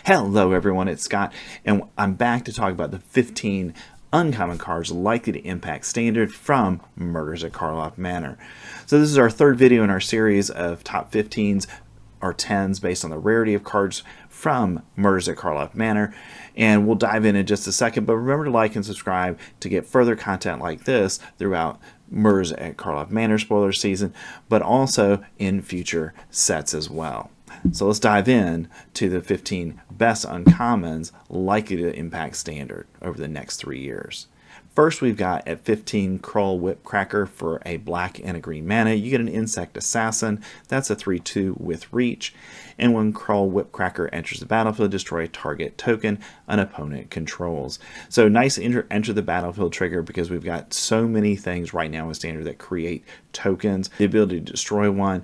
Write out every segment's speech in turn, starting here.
Hello everyone, it's Scott, and I'm back to talk about the 15 uncommon cards likely to impact Standard from Murders at Karlov Manor. So this is our third video in our series of top 15s or 10s based on the rarity of cards from Murders at Karlov Manor, and we'll dive in just a second, but remember to like and subscribe to get further content like this throughout Murders at Karlov Manor spoiler season, but also in future sets as well. So let's dive in to the 15 best uncommons likely to impact Standard over the next 3 years. First, we've got at 15 Karlov Whipcracker for a black and a green mana. You get an Insect Assassin. That's a 3/2 with reach. And when Karlov Whipcracker enters the battlefield, destroy a target token an opponent controls. So nice enter the battlefield trigger because we've got so many things right now in Standard that create tokens. The ability to destroy one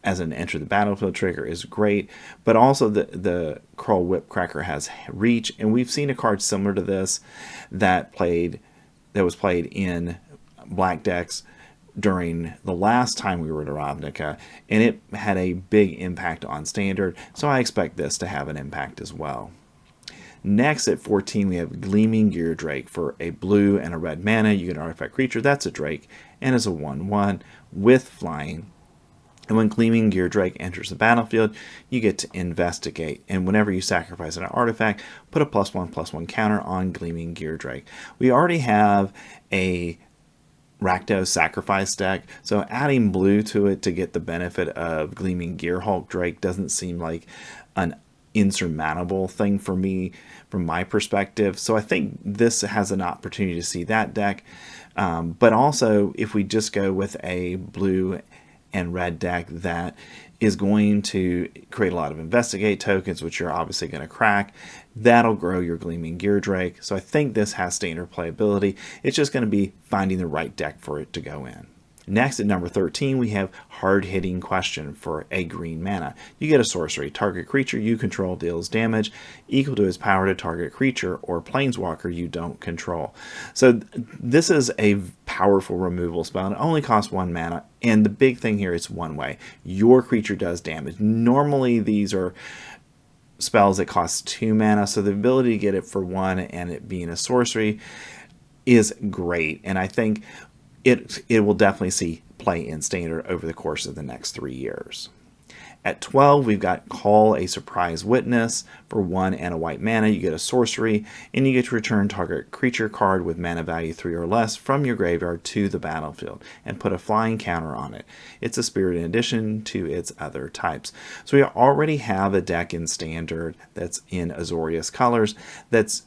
as an enter the battlefield trigger is great, but also the Karlov Whipcracker has reach, and we've seen a card similar to this that was played in black decks during the last time we were at Ravnica, and it had a big impact on Standard, so I expect this to have an impact as well. Next at 14 we have Gleaming Geardrake for a blue and a red mana. You get an artifact creature, that's a Drake, and is a 1/1 with flying. And when Gleaming Geardrake enters the battlefield, you get to investigate. And whenever you sacrifice an artifact, put a +1/+1 counter on Gleaming Geardrake. We already have a Rakdos sacrifice deck, so adding blue to it to get the benefit of Gleaming Gearhulk Drake doesn't seem like an insurmountable thing for me from my perspective. So I think this has an opportunity to see that deck. But also, if we just go with a blue and red deck that is going to create a lot of investigate tokens, which you're obviously going to crack, that'll grow your Gleaming Geardrake. So I think this has Standard playability. It's just going to be finding the right deck for it to go in. Next at number 13 we have Hard-Hitting Question for a green mana. You get a sorcery. Target creature you control deals damage equal to its power to target creature or planeswalker you don't control. So this is a powerful removal spell, and it only costs 1 mana, and the big thing here is one way. Your creature does damage. Normally these are spells that cost 2 mana, so the ability to get it for 1 and it being a sorcery is great, and I think it will definitely see play in Standard over the course of the next 3 years. At 12, we've got Call a Surprise Witness for 1 and a white mana. You get a sorcery, and you get to return target creature card with mana value 3 or less from your graveyard to the battlefield and put a flying counter on it. It's a spirit in addition to its other types. So we already have a deck in Standard that's in Azorius colors that's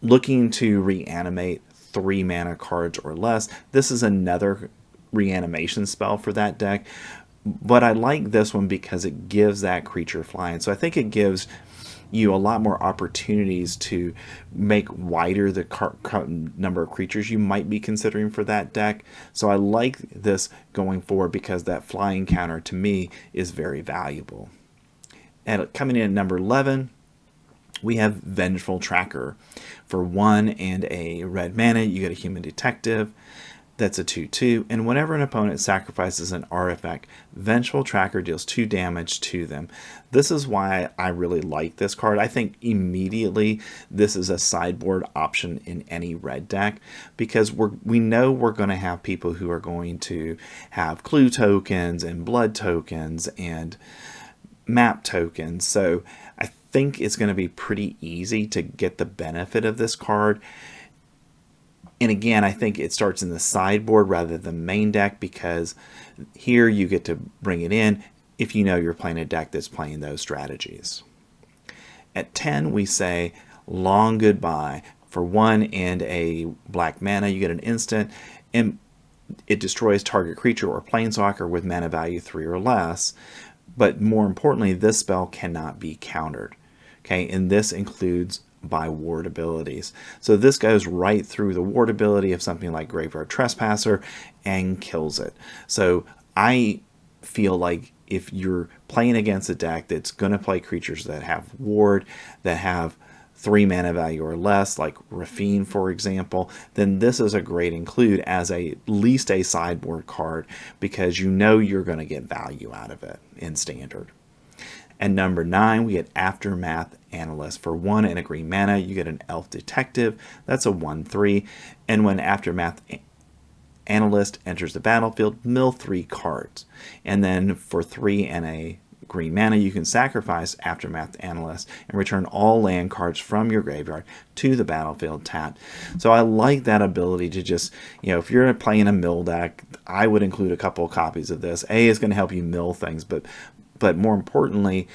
looking to reanimate 3 mana cards or less. This is another reanimation spell for that deck, but I like this one because it gives that creature flying. So I think it gives you a lot more opportunities to make wider the number of creatures you might be considering for that deck. So I like this going forward because that flying counter to me is very valuable. And coming in at number 11, we have Vengeful Tracker. For 1 and a red mana, you get a Human Detective. That's a 2/2. And whenever an opponent sacrifices an artifact, Vengeful Tracker deals 2 damage to them. This is why I really like this card. I think immediately this is a sideboard option in any red deck because we know we're going to have people who are going to have clue tokens and blood tokens and map tokens. So I think it's going to be pretty easy to get the benefit of this card. And again, I think it starts in the sideboard rather than the main deck because here you get to bring it in if you know you're playing a deck that's playing those strategies. At 10, we say Long Goodbye. For 1 and a black mana, you get an instant, and it destroys target creature or planeswalker with mana value 3 or less. But more importantly, this spell cannot be countered. Okay, and this includes by ward abilities. So this goes right through the ward ability of something like Graveyard Trespasser and kills it. So I feel like if you're playing against a deck that's going to play creatures that have ward, that have 3 mana value or less, like Rafine, for example, then this is a great include as at least a sideboard card because you know you're going to get value out of it in Standard. And number 9, we get Aftermath Analyst. For 1 and a green mana, you get an Elf Detective. That's a 1/3. And when Aftermath Analyst enters the battlefield, mill 3 cards. And then for 3 and a green mana, you can sacrifice Aftermath Analyst and return all land cards from your graveyard to the battlefield tapped. So I like that ability to just, if you're playing a mill deck, I would include a couple of copies of this. It's going to help you mill things, but more importantly,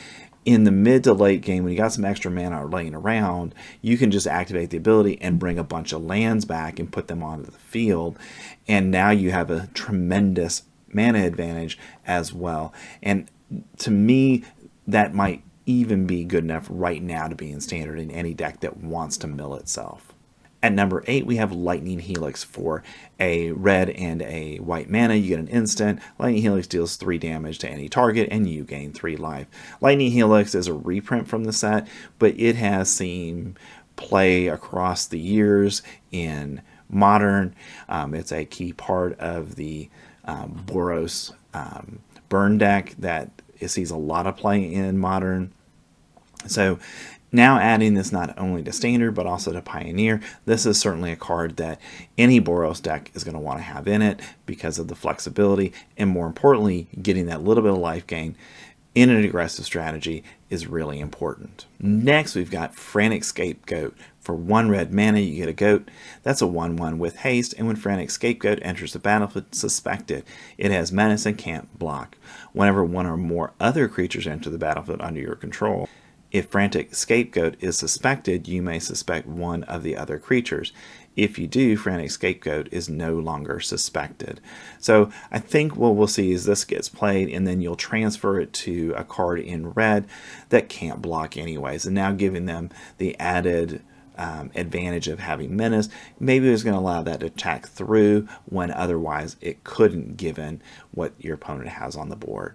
in the mid to late game, when you got some extra mana laying around, you can just activate the ability and bring a bunch of lands back and put them onto the field. And now you have a tremendous mana advantage as well. And to me, that might even be good enough right now to be in standard in any deck that wants to mill itself. At number 8, we have Lightning Helix. For a red and a white mana, you get an instant. Lightning Helix deals 3 damage to any target, and you gain 3 life. Lightning Helix is a reprint from the set, but it has seen play across the years in Modern. It's a key part of the Boros burn deck that it sees a lot of play in Modern. So now adding this not only to Standard but also to Pioneer, this is certainly a card that any Boros deck is going to want to have in it because of the flexibility, and more importantly, getting that little bit of life gain in an aggressive strategy is really important. Next, we've got Frantic Scapegoat. For 1 red mana, you get a goat. That's a 1/1 with haste, and when Frantic Scapegoat enters the battlefield, suspected. It has menace and can't block. Whenever 1 or more other creatures enter the battlefield under your control, if Frantic Scapegoat is suspected, you may suspect 1 of the other creatures. If you do, Frantic Scapegoat is no longer suspected. So I think what we'll see is this gets played, and then you'll transfer it to a card in red that can't block anyways, and now giving them the added advantage of having menace. Maybe it's going to allow that to attack through when otherwise it couldn't, given what your opponent has on the board.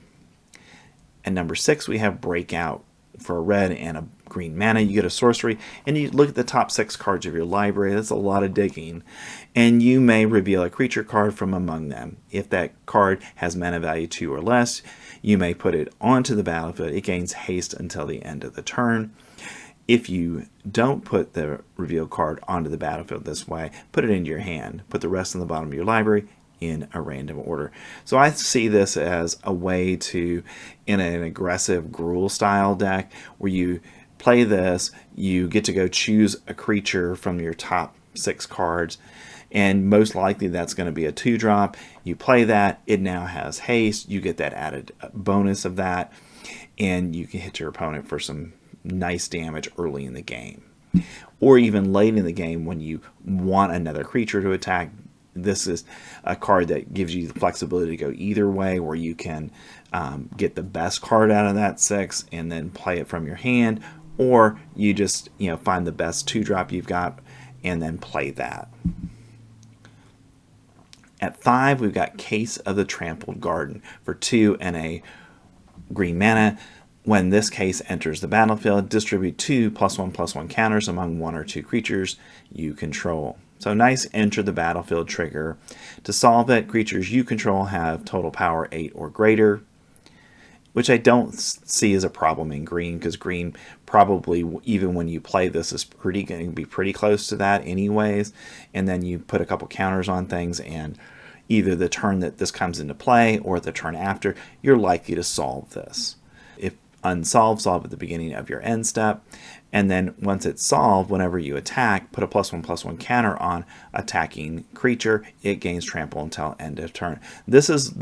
At number 6, we have Breakout. For a red and a green mana, you get a sorcery, and you look at the top 6 cards of your library. That's a lot of digging, and you may reveal a creature card from among them. If that card has mana value 2 or less, you may put it onto the battlefield. It gains haste until the end of the turn. If you don't put the revealed card onto the battlefield this way, put it into your hand. Put the rest on the bottom of your library in a random order. So I see this as a way to, in an aggressive Gruul style deck, where you play this, you get to go choose a creature from your top 6 cards, and most likely that's going to be a 2-drop. You play that, it now has haste, you get that added bonus of that, and you can hit your opponent for some nice damage early in the game. Or even late in the game when you want another creature to attack. This is a card that gives you the flexibility to go either way, where you can get the best card out of that 6 and then play it from your hand, or you just find the best 2-drop you've got and then play that. At 5, we've got Case of the Trampled Garden. For 2 and a green mana, when this case enters the battlefield, distribute 2 +1/+1 counters among 1 or 2 creatures you control. So nice enter the battlefield trigger. To solve it, creatures you control have total power 8 or greater, which I don't see as a problem in green, because green probably, even when you play this, is going to be pretty close to that anyways. And then you put a couple counters on things, and either the turn that this comes into play or the turn after, you're likely to solve this. If unsolved, solve at the beginning of your end step, and then once it's solved, whenever you attack, put a +1/+1 counter on attacking creature. It gains trample until end of turn. This is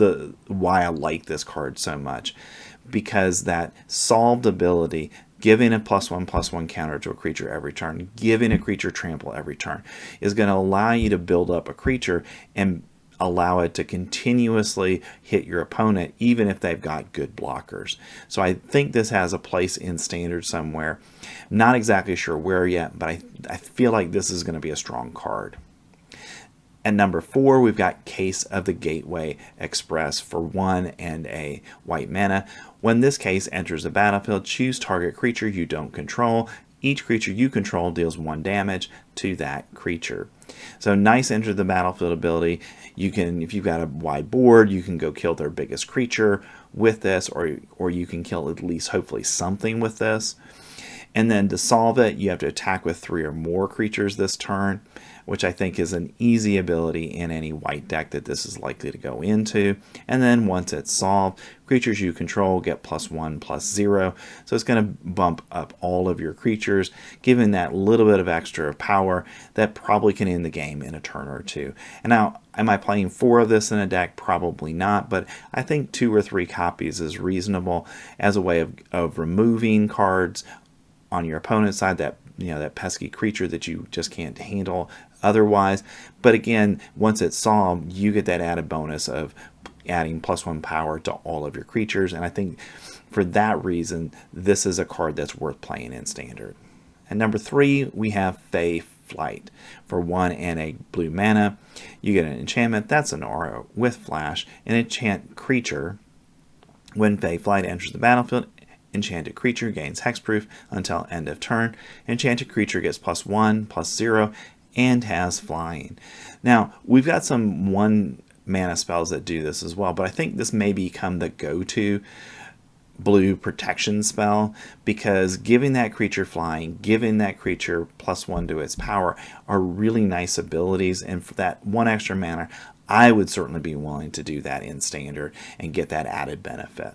why I like this card so much, because that solved ability, giving a +1/+1 counter to a creature every turn, giving a creature trample every turn, is going to allow you to build up a creature and allow it to continuously hit your opponent, even if they've got good blockers. So I think this has a place in Standard somewhere. Not exactly sure where yet, but I feel like this is going to be a strong card. At number 4, we've got Case of the Gateway Express. For 1 and a white mana. When this case enters the battlefield, choose target creature you don't control. Each creature you control deals 1 damage to that creature. So nice enter the battlefield ability. You can, if you've got a wide board, you can go kill their biggest creature, with this, or you can kill at least hopefully something with this. And then to solve it, you have to attack with 3 or more creatures this turn, which I think is an easy ability in any white deck that this is likely to go into. And then once it's solved, creatures you control get +1/+0. So it's going to bump up all of your creatures, giving that little bit of extra power that probably can end the game in a turn or 2. And now, am I playing 4 of this in a deck? Probably not, but I think 2 or 3 copies is reasonable as a way of removing cards on your opponent's side, that that pesky creature that you just can't handle otherwise. But again, once it's solved, you get that added bonus of adding +1 power to all of your creatures, and I think for that reason this is a card that's worth playing in Standard. At number 3, we have Fey Flight. For 1 and a blue mana, you get an enchantment that's an aura with flash. An enchant creature. When Fey Flight enters the battlefield, enchanted creature gains hexproof until end of turn. Enchanted creature gets +1/+0 and has flying. Now, we've got some 1 mana spells that do this as well, but I think this may become the go-to blue protection spell, because giving that creature flying, giving that creature +1 to its power are really nice abilities, and for that 1 extra mana, I would certainly be willing to do that in Standard and get that added benefit.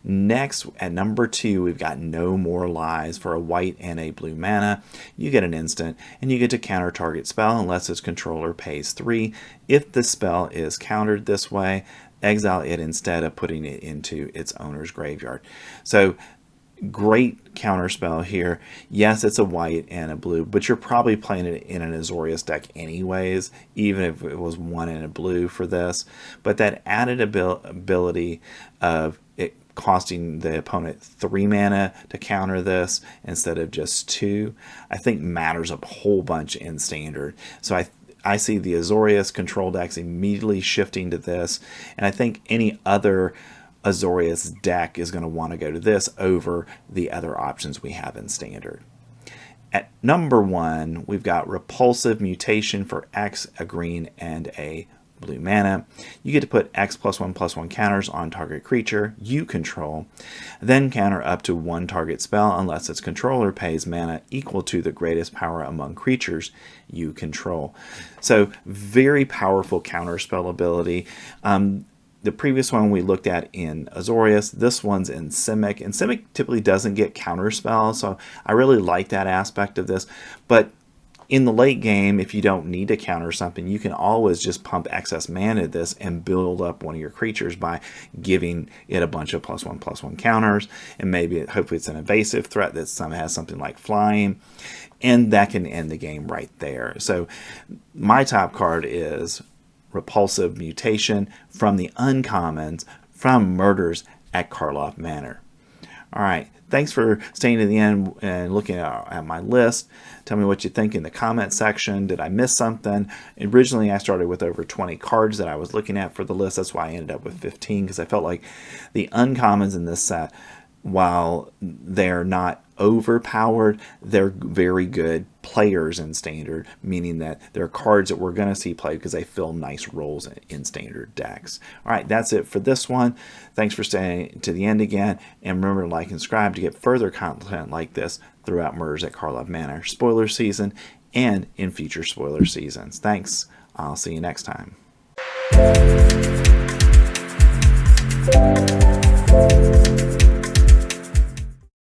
Next, at number 2, we've got No More Lies. For a white and a blue mana, you get an instant, and you get to counter target spell unless its controller pays 3. If the spell is countered this way, exile it instead of putting it into its owner's graveyard. So great counter spell here. Yes, it's a white and a blue, but you're probably playing it in an Azorius deck anyways, even if it was 1 and a blue for this. But that added ability of it costing the opponent 3 mana to counter this instead of just 2, I think matters a whole bunch in Standard. So I see the Azorius control decks immediately shifting to this, and I think any other Azorius deck is going to want to go to this over the other options we have in Standard. At number 1, we've got Repulsive Mutation. For X, a green and a blue mana. You get to put X +1/+1 counters on target creature you control, then counter up to 1 target spell unless its controller pays mana equal to the greatest power among creatures you control. So very powerful counter spell ability. The previous one we looked at in Azorius, this one's in Simic, and Simic typically doesn't get counter spells, so I really like that aspect of this. But in the late game, if you don't need to counter something, you can always just pump excess mana to this and build up one of your creatures by giving it a bunch of +1/+1 counters, and maybe hopefully it's an evasive threat that has something like flying, and that can end the game right there. So my top card is Repulsive Mutation from the uncommons from Murders at Karlov Manor. All right, thanks for staying to the end and looking at my list. Tell me what you think in the comment section. Did I miss something? Originally, I started with over 20 cards that I was looking at for the list. That's why I ended up with 15, because I felt like the uncommons in this set, while they're not overpowered, they're very good players in Standard, meaning that they're cards that we're going to see played because they fill nice roles in Standard decks. All right, that's it for this one. Thanks for staying to the end again, and remember to like and subscribe to get further content like this throughout Murders at Karlov Manor spoiler season and in future spoiler seasons. Thanks. I'll see you next time.